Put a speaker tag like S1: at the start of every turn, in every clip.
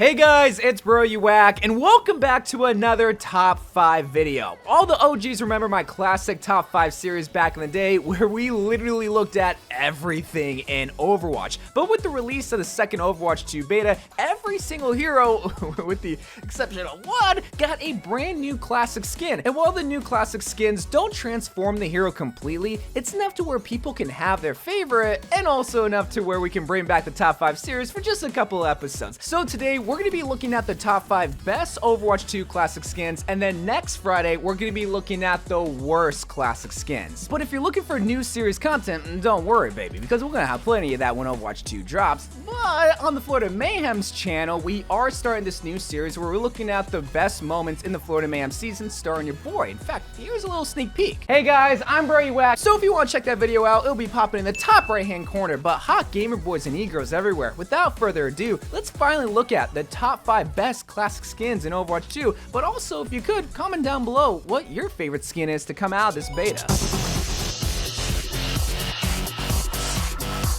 S1: Hey guys, it's Bro You Whack, and welcome back to another Top 5 video. All the OGs remember my classic Top 5 series back in the day where we literally looked at everything in Overwatch. But with the release of the second Overwatch 2 beta, every single hero, with the exception of one, got a brand new classic skin. And while the new classic skins don't transform the hero completely, it's enough to where people can have their favorite, and also enough to where we can bring back the Top 5 series for just a couple episodes. So today, we're going to be looking at the top 5 best Overwatch 2 classic skins, and then next Friday, we're going to be looking at the worst classic skins. But if you're looking for new series content, don't worry, baby, because we're going to have plenty of that when Overwatch 2 drops. But on the Florida Mayhem's channel, we are starting this new series where we're looking at the best moments in the Florida Mayhem season starring your boy. In fact, here's a little sneak peek. Hey guys, I'm Bro You Whack. So if you want to check that video out, it'll be popping in the top right-hand corner. But hot gamer boys and e-girls everywhere. Without further ado, let's finally look at the top 5 best classic skins in Overwatch 2, but also, if you could, comment down below what your favorite skin is to come out of this beta.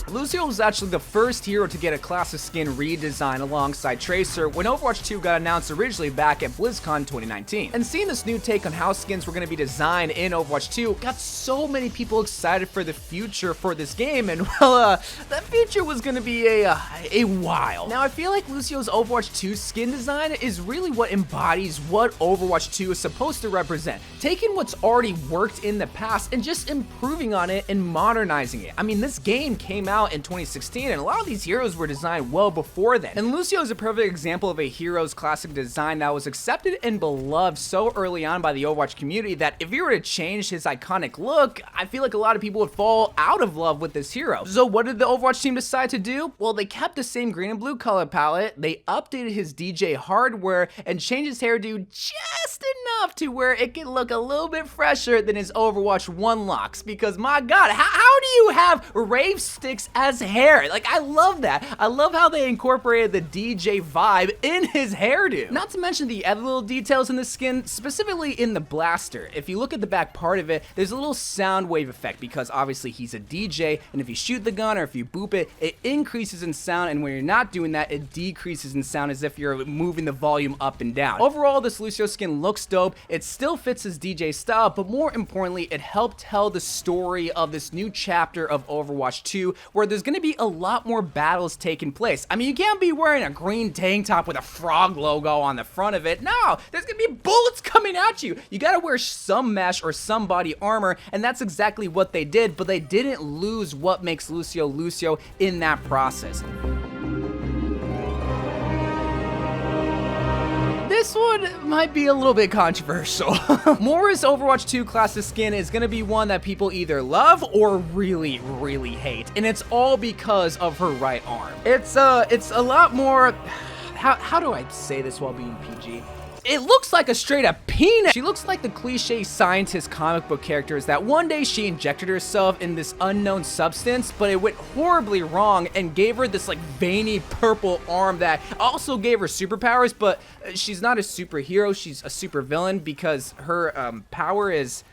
S1: LUCIO was actually the first hero to get a classic skin redesign alongside Tracer when Overwatch 2 got announced originally back at BlizzCon 2019. And seeing this new take on how skins were going to be designed in Overwatch 2 got so many people excited for the future for this game, and well, that future was going to be a while. Now, I feel like LUCIO's Overwatch 2 skin design is really what embodies what Overwatch 2 is supposed to represent, taking what's already worked in the past and just improving on it and modernizing it. I mean, this game came out in 2016, and a lot of these heroes were designed well before then. And LUCIO is a perfect example of a hero's classic design that was accepted and beloved so early on by the Overwatch community that if you were to change his iconic look, I feel like a lot of people would fall out of love with this hero. So what did the Overwatch team decide to do? Well, they kept the same green and blue color palette, they updated his DJ hardware, and changed his hairdo just enough to where it could look a little bit fresher than his Overwatch 1 locks. Because my god, how do you have rave sticks as hair? Like, I love that. I love how they incorporated the DJ vibe in his hairdo. Not to mention the other little details in the skin, specifically in the blaster. If you look at the back part of it, there's a little sound wave effect because obviously he's a DJ, and if you shoot the gun or if you boop it, it increases in sound, and when you're not doing that, it decreases in sound as if you're moving the volume up and down. Overall, this LUCIO skin looks dope. It still fits his DJ style, but more importantly, it helped tell the story of this new chapter of Overwatch 2, where there's going to be a lot more battles taking place. I mean, you can't be wearing a green tank top with a frog logo on the front of it. No, there's going to be bullets coming at you. You got to wear some mesh or some body armor, and that's exactly what they did, but they didn't lose what makes LUCIO LUCIO in that process. This one might be a little bit controversial. MOIRA's Overwatch 2 classic skin is gonna be one that people either love or really, really hate, and it's all because of her right arm. It's a lot more, how do I say this while being PG? It looks like a straight up peanut. She looks like the cliche scientist comic book characters that one day she injected herself in this unknown substance, but it went horribly wrong and gave her this like veiny purple arm that also gave her superpowers, but she's not a superhero, she's a supervillain because her power is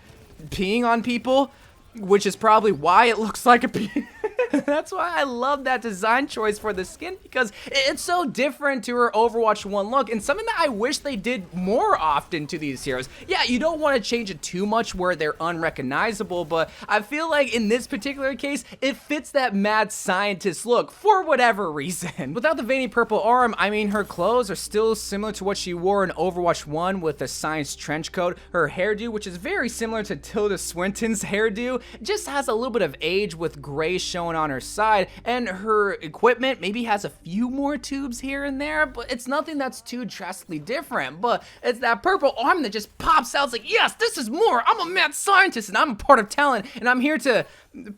S1: peeing on people, which is probably why it looks like a peanut. That's why I love that design choice for the skin, because it's so different to her Overwatch 1 look, and something that I wish they did more often to these heroes. Yeah, you don't want to change it too much where they're unrecognizable, but I feel like in this particular case, it fits that mad scientist look for whatever reason. Without the veiny purple arm, I mean, her clothes are still similar to what she wore in Overwatch 1 with the science trench coat. Her hairdo, which is very similar to Tilda Swinton's hairdo, just has a little bit of age with gray showing on her side, and her equipment maybe has a few more tubes here and there, but it's nothing that's too drastically different. But it's that purple arm that just pops out. It's like, yes, this is more. I'm a mad scientist, and I'm a part of talent, and I'm here to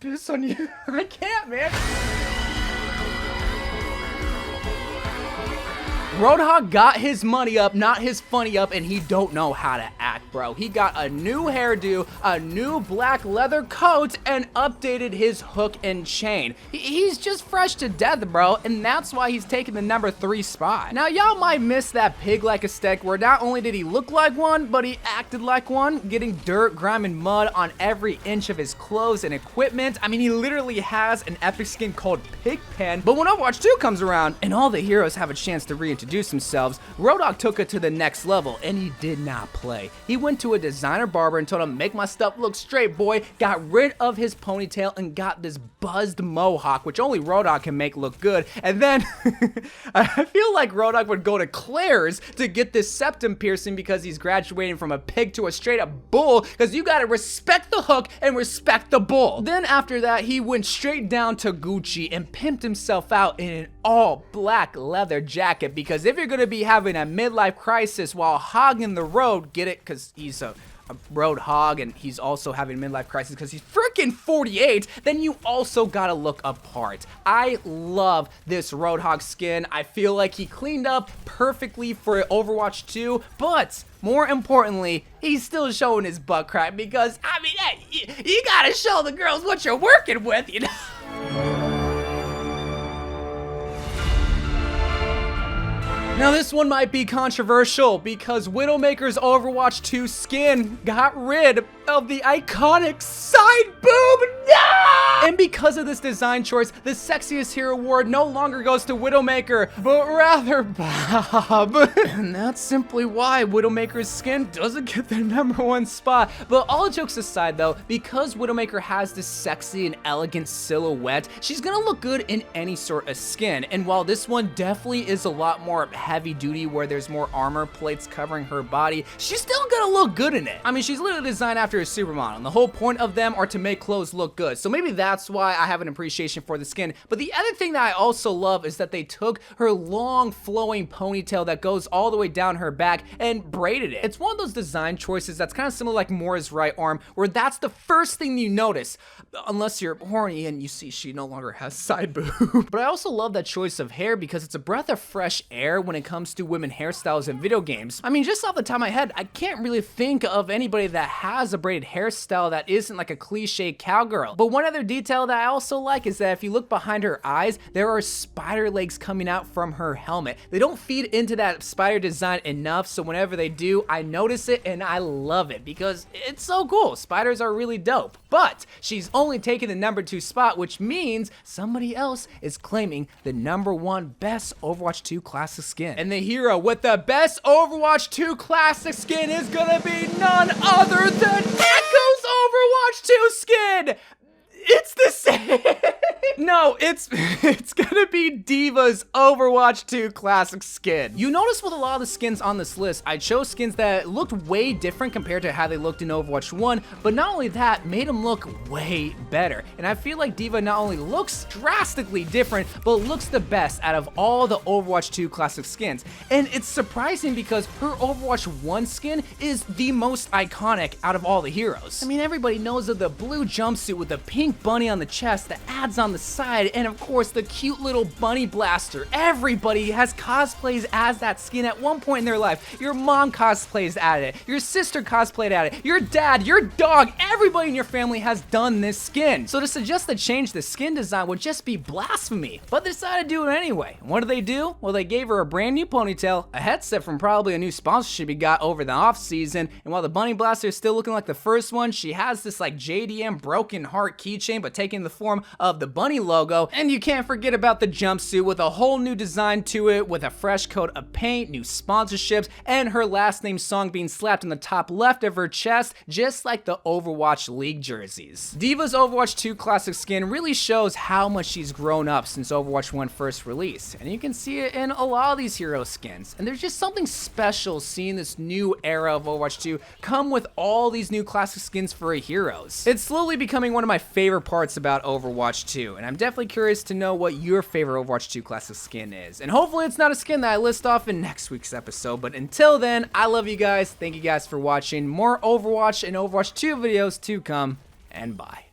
S1: piss on you. I can't, man. ROADHOG got his money up, not his funny up, and he don't know how to act, bro. He got a new hairdo, a new black leather coat, and updated his hook and chain. He's just fresh to death, bro, and that's why he's taking the number 3 spot. Now, y'all might miss that pig-like aesthetic where not only did he look like one, but he acted like one, getting dirt, grime, and mud on every inch of his clothes and equipment. I mean, he literally has an epic skin called Pigpen, but when Overwatch 2 comes around, and all the heroes have a chance to reintroduce introduce themselves, ROADHOG took it to the next level, and he did not play. He went to a designer barber and told him, make my stuff look straight, boy, got rid of his ponytail and got this buzzed mohawk, which only ROADHOG can make look good, and then I feel like ROADHOG would go to Claire's to get this septum piercing because he's graduating from a pig to a straight up bull, because you gotta respect the hook and respect the bull. Then after that, he went straight down to Gucci and pimped himself out in an all black leather jacket, because if you're gonna be having a midlife crisis while hogging the road, get it, because he's a road hog and he's also having midlife crisis because he's freaking 48, then you also gotta look apart. I love this Roadhog skin. I feel like he cleaned up perfectly for Overwatch 2, but more importantly, he's still showing his butt crack, because I mean, hey, you gotta show the girls what you're working with, you know? Now this one might be controversial because WIDOWMAKER's Overwatch 2 skin got rid of the iconic side boob. No! And because of this design choice, the sexiest hero award no longer goes to WIDOWMAKER, but rather Bob. And that's simply why WIDOWMAKER's skin doesn't get the #1 spot. But all jokes aside though, because WIDOWMAKER has this sexy and elegant silhouette, she's gonna look good in any sort of skin. And while this one definitely is a lot more heavy duty where there's more armor plates covering her body, she's still gonna look good in it. I mean, she's literally designed after a supermodel, and the whole point of them are to make clothes look good. So maybe that's why I have an appreciation for the skin. But the other thing that I also love is that they took her long flowing ponytail that goes all the way down her back and braided it. It's one of those design choices that's kind of similar like MOIRA's right arm, where that's the first thing you notice, unless you're horny and you see she no longer has side boob. But I also love that choice of hair because it's a breath of fresh air when it comes to women hairstyles in video games. I mean, just off the top of my head, I can't really think of anybody that has a braided hairstyle that isn't like a cliche cowgirl. But one other detail that I also like is that if you look behind her eyes, there are spider legs coming out from her helmet. They don't feed into that spider design enough, so whenever they do, I notice it and I love it because it's so cool. Spiders are really dope. But she's only taking the #2 spot, which means somebody else is claiming the #1 best Overwatch 2 classic skin. And the hero with the best Overwatch 2 classic skin is gonna be none other than Echo's Overwatch 2 skin! It's the same. No, it's gonna be D.Va's Overwatch 2 classic skin. You notice with a lot of the skins on this list, I chose skins that looked way different compared to how they looked in Overwatch 1, but not only that, made them look way better. And I feel like D.Va not only looks drastically different, but looks the best out of all the Overwatch 2 classic skins. And it's surprising because her Overwatch 1 skin is the most iconic out of all the heroes. I mean, everybody knows of the blue jumpsuit with the pink bunny on the chest, the ads on the side, and of course the cute little bunny blaster. Everybody has cosplays as that skin at one point in their life. Your mom cosplays at it, your sister cosplayed at it, your dad, your dog, everybody in your family has done this skin. So to suggest to change the skin design would just be blasphemy, but they decided to do it anyway. And what did they do? Well, they gave her a brand new ponytail, a headset from probably a new sponsorship he got over the off season, and while the bunny blaster is still looking like the first one, she has this like JDM broken heart keychain but taking the form of the bunny logo. And you can't forget about the jumpsuit with a whole new design to it, with a fresh coat of paint, new sponsorships, and her last name song being slapped on the top left of her chest, just like the Overwatch League jerseys. D.Va's Overwatch 2 classic skin really shows how much she's grown up since Overwatch 1 first released, and you can see it in a lot of these hero skins. And there's just something special seeing this new era of Overwatch 2 come with all these new classic skins for heroes. It's slowly becoming one of my favorite parts about Overwatch 2, and I'm definitely curious to know what your favorite Overwatch 2 classic skin is. And hopefully it's not a skin that I list off in next week's episode, but until then, I love you guys, thank you guys for watching, more Overwatch and Overwatch 2 videos to come, and bye.